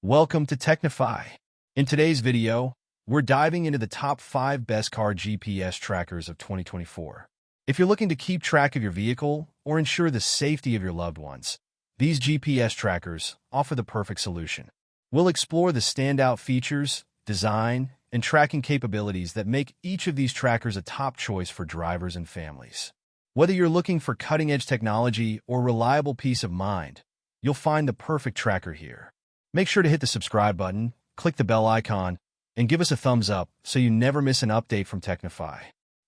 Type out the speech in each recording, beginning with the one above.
Welcome to Technify. In today's video, we're diving into the top 5 best car GPS trackers of 2024. If you're looking to keep track of your vehicle or ensure the safety of your loved ones, these GPS trackers offer the perfect solution. We'll explore the standout features, design, and tracking capabilities that make each of these trackers a top choice for drivers and families. Whether you're looking for cutting-edge technology or reliable peace of mind, you'll find the perfect tracker here. Make sure to hit the subscribe button, click the bell icon, and give us a thumbs up so you never miss an update from Technify.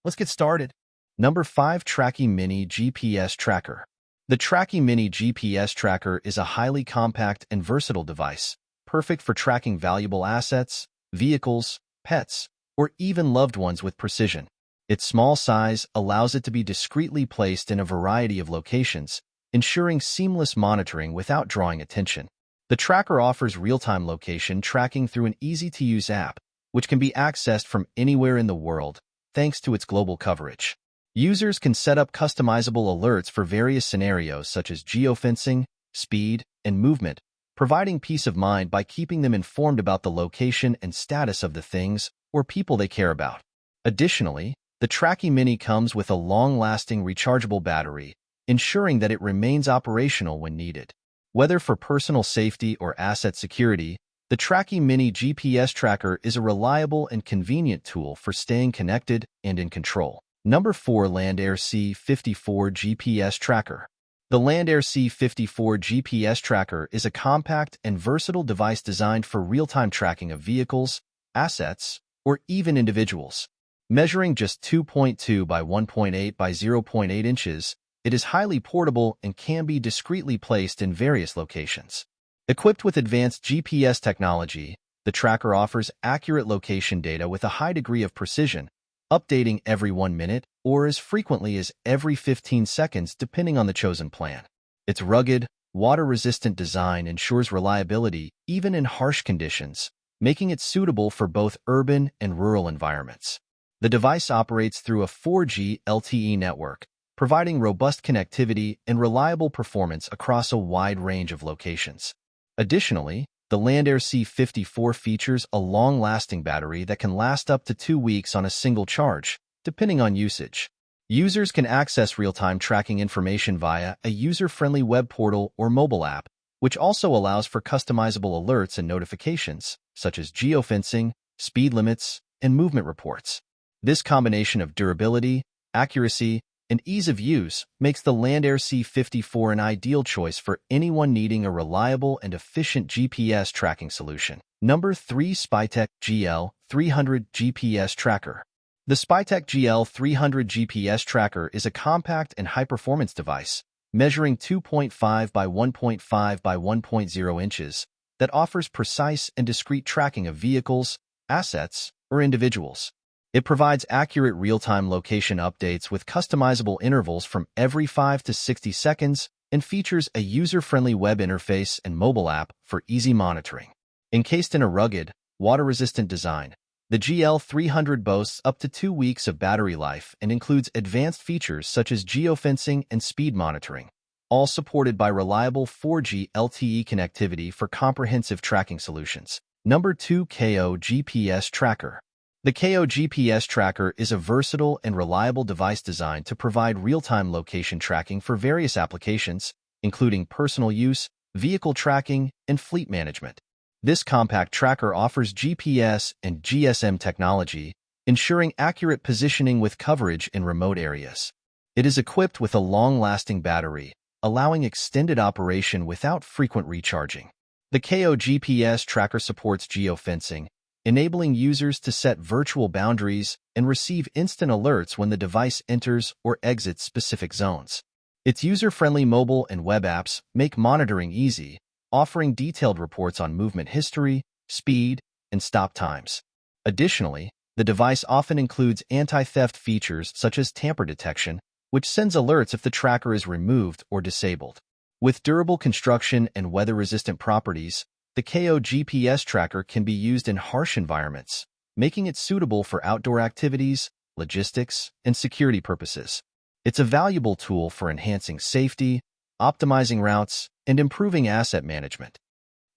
Let's get started. Number 5. Tracky Mini GPS Tracker. The Tracky Mini GPS Tracker is a highly compact and versatile device, perfect for tracking valuable assets, vehicles, pets, or even loved ones with precision. Its small size allows it to be discreetly placed in a variety of locations, ensuring seamless monitoring without drawing attention. The tracker offers real-time location tracking through an easy-to-use app, which can be accessed from anywhere in the world, thanks to its global coverage. Users can set up customizable alerts for various scenarios such as geofencing, speed, and movement, providing peace of mind by keeping them informed about the location and status of the things or people they care about. Additionally, the Tracky Mini comes with a long-lasting rechargeable battery, ensuring that it remains operational when needed. Whether for personal safety or asset security, the Tracky Mini GPS Tracker is a reliable and convenient tool for staying connected and in control. Number 4. Air C54 GPS Tracker. The Air C54 GPS Tracker is a compact and versatile device designed for real-time tracking of vehicles, assets, or even individuals. Measuring just 2.2 by 1.8 by 0.8 inches, it is highly portable and can be discreetly placed in various locations. Equipped with advanced GPS technology, the tracker offers accurate location data with a high degree of precision, updating every 1 minute or as frequently as every 15 seconds depending on the chosen plan. Its rugged, water-resistant design ensures reliability even in harsh conditions, making it suitable for both urban and rural environments. The device operates through a 4G LTE network, providing robust connectivity and reliable performance across a wide range of locations. Additionally, the Air C54 features a long-lasting battery that can last up to 2 weeks on a single charge, depending on usage. Users can access real-time tracking information via a user-friendly web portal or mobile app, which also allows for customizable alerts and notifications, such as geofencing, speed limits, and movement reports. This combination of durability, accuracy, and ease of use makes the Air C54 an ideal choice for anyone needing a reliable and efficient GPS tracking solution. Number 3. Spyc GL300 GPS Tracker. The Spyc GL300 GPS Tracker is a compact and high-performance device, measuring 2.5 by 1.5 by 1.0 inches, that offers precise and discrete tracking of vehicles, assets, or individuals. It provides accurate real-time location updates with customizable intervals from every 5 to 60 seconds and features a user-friendly web interface and mobile app for easy monitoring. Encased in a rugged, water-resistant design, the GL300 boasts up to 2 weeks of battery life and includes advanced features such as geofencing and speed monitoring, all supported by reliable 4G LTE connectivity for comprehensive tracking solutions. Number 2. Geo GPS Tracker. The Geo GPS Tracker is a versatile and reliable device designed to provide real-time location tracking for various applications, including personal use, vehicle tracking, and fleet management. This compact tracker offers GPS and GSM technology, ensuring accurate positioning with coverage in remote areas. It is equipped with a long-lasting battery, allowing extended operation without frequent recharging. The Geo GPS Tracker supports geofencing, enabling users to set virtual boundaries and receive instant alerts when the device enters or exits specific zones. Its user-friendly mobile and web apps make monitoring easy, offering detailed reports on movement history, speed, and stop times. Additionally, the device often includes anti-theft features such as tamper detection, which sends alerts if the tracker is removed or disabled. With durable construction and weather-resistant properties, the Geo GPS Tracker can be used in harsh environments, making it suitable for outdoor activities, logistics, and security purposes. It's a valuable tool for enhancing safety, optimizing routes, and improving asset management.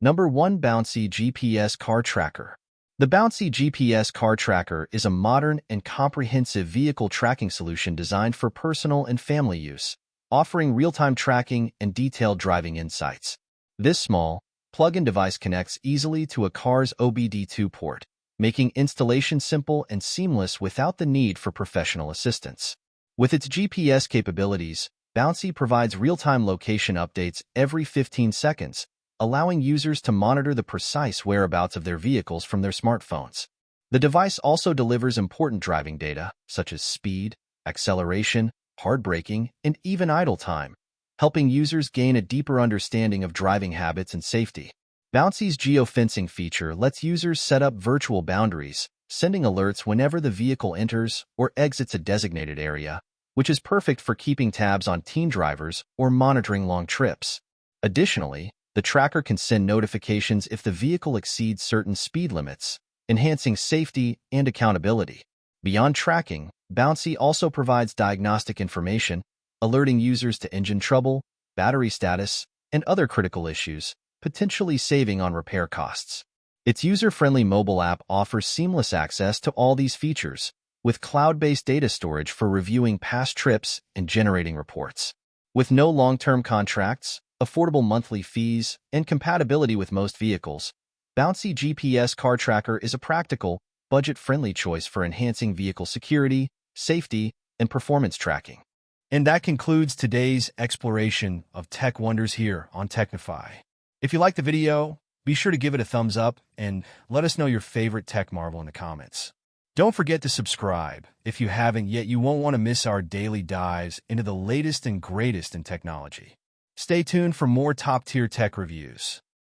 Number 1. Bouncy GPS Car Tracker. The Bouncy GPS Car Tracker is a modern and comprehensive vehicle tracking solution designed for personal and family use, offering real-time tracking and detailed driving insights. This small, plug-in device connects easily to a car's OBD2 port, making installation simple and seamless without the need for professional assistance. With its GPS capabilities, Bouncy provides real-time location updates every 15 seconds, allowing users to monitor the precise whereabouts of their vehicles from their smartphones. The device also delivers important driving data, such as speed, acceleration, hard braking, and even idle time, helping users gain a deeper understanding of driving habits and safety. Bouncy's geofencing feature lets users set up virtual boundaries, sending alerts whenever the vehicle enters or exits a designated area, which is perfect for keeping tabs on teen drivers or monitoring long trips. Additionally, the tracker can send notifications if the vehicle exceeds certain speed limits, enhancing safety and accountability. Beyond tracking, Bouncy also provides diagnostic information, alerting users to engine trouble, battery status, and other critical issues, potentially saving on repair costs. Its user-friendly mobile app offers seamless access to all these features, with cloud-based data storage for reviewing past trips and generating reports. With no long-term contracts, affordable monthly fees, and compatibility with most vehicles, Bouncy GPS Car Tracker is a practical, budget-friendly choice for enhancing vehicle security, safety, and performance tracking. And that concludes today's exploration of tech wonders here on Technify. If you liked the video, be sure to give it a thumbs up and let us know your favorite tech marvel in the comments. Don't forget to subscribe if you haven't yet. You won't want to miss our daily dives into the latest and greatest in technology. Stay tuned for more top-tier tech reviews.